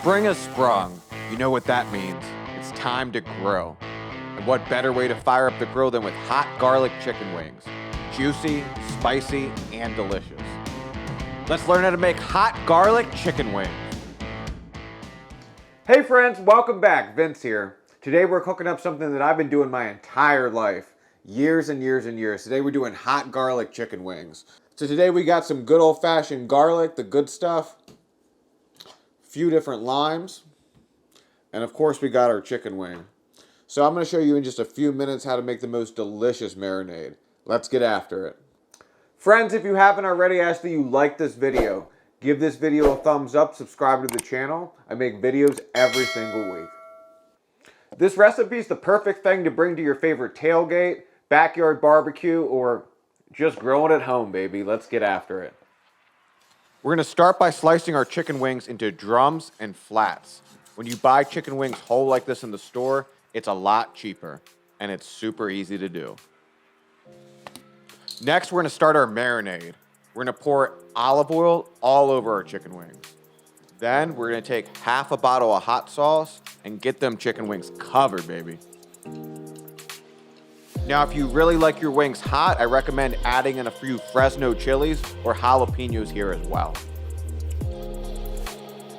Spring has sprung. You know what that means. It's time to grill. And what better way to fire up the grill than with hot garlic chicken wings? Juicy, spicy, and delicious. Let's learn how to make hot garlic chicken wings. Hey friends, welcome back. Vince here. Today we're cooking up something that I've been doing my entire life. Years and years and years. Today we're doing hot garlic chicken wings. So today we got some good old-fashioned garlic, the good stuff. Few different limes, and of course we got our chicken wing. So I'm going to show you in just a few minutes how to make the most delicious marinade. Let's get after it. Friends, if you haven't already, I ask that you like this video. Give this video a thumbs up, subscribe to the channel. I make videos every single week. This recipe is the perfect thing to bring to your favorite tailgate, backyard barbecue, or just grilling at home, baby. Let's get after it. We're going to start by slicing our chicken wings into drums and flats. When you buy chicken wings whole like this in the store, it's a lot cheaper, and it's super easy to do. Next, we're going to start our marinade. We're going to pour olive oil all over our chicken wings. Then, we're going to take half a bottle of hot sauce and get them chicken wings covered, baby. Now, if you really like your wings hot, I recommend adding in a few Fresno chilies or jalapenos here as well.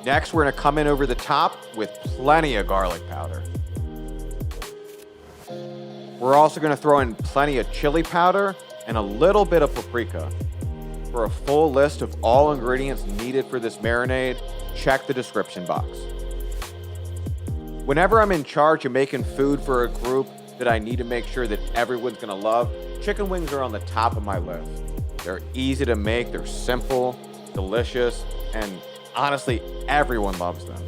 Next, we're going to come in over the top with plenty of garlic powder. We're also going to throw in plenty of chili powder and a little bit of paprika. For a full list of all ingredients needed for this marinade, check the description box. Whenever I'm in charge of making food for a group that I need to make sure that everyone's gonna love, chicken wings are on the top of my list. They're easy to make, they're simple, delicious, and honestly, everyone loves them.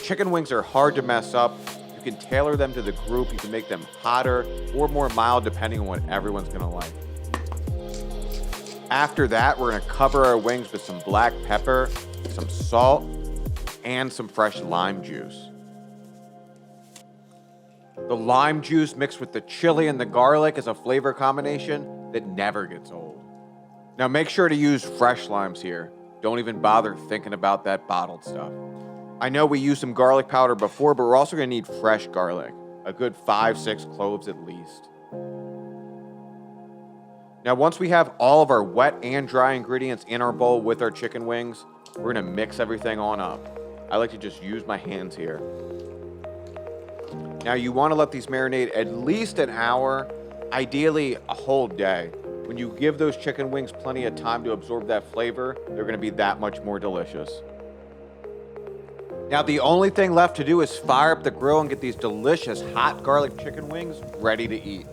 Chicken wings are hard to mess up. You can tailor them to the group. You can make them hotter or more mild depending on what everyone's gonna like. After that, we're gonna cover our wings with some black pepper, some salt, and some fresh lime juice. The lime juice mixed with the chili and the garlic is a flavor combination that never gets old. Now make sure to use fresh limes here. Don't even bother thinking about that bottled stuff. I know we used some garlic powder before, but we're also going to need fresh garlic. A good 5-6 cloves at least. Now once we have all of our wet and dry ingredients in our bowl with our chicken wings, we're going to mix everything on up. I like to just use my hands here. Now you want to let these marinate at least an hour, ideally a whole day. When you give those chicken wings plenty of time to absorb that flavor, they're going to be that much more delicious. Now the only thing left to do is fire up the grill and get these delicious hot garlic chicken wings ready to eat.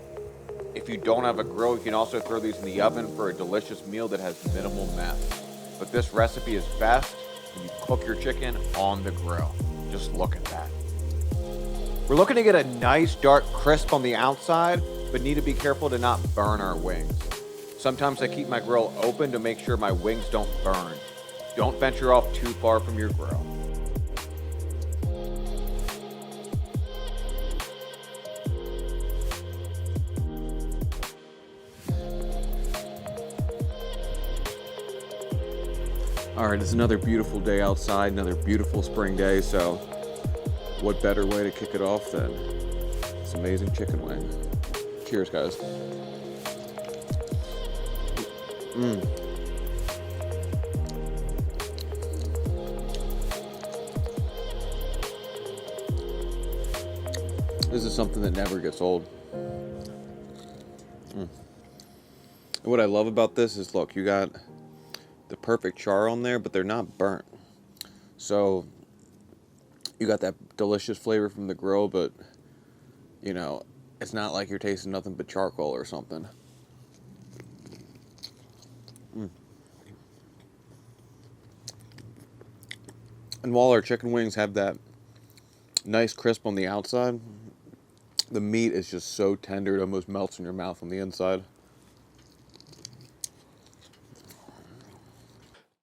If you don't have a grill, you can also throw these in the oven for a delicious meal that has minimal mess. But this recipe is best when you cook your chicken on the grill. Just look at that. We're looking to get a nice dark crisp on the outside, but need to be careful to not burn our wings. Sometimes I keep my grill open to make sure my wings don't burn. Don't venture off too far from your grill. All right, it's another beautiful day outside, another beautiful spring day, so what better way to kick it off than this amazing chicken wing. Cheers, guys. This is something that never gets old. And what I love about this is, look, you got the perfect char on there, but they're not burnt. So you got that delicious flavor from the grill, but you know, it's not like you're tasting nothing but charcoal or something. And while our chicken wings have that nice crisp on the outside, the meat is just so tender it almost melts in your mouth on the inside.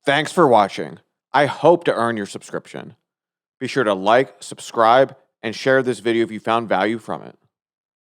Thanks for watching. I hope to earn your subscription. Be sure to like, subscribe, and share this video if you found value from it.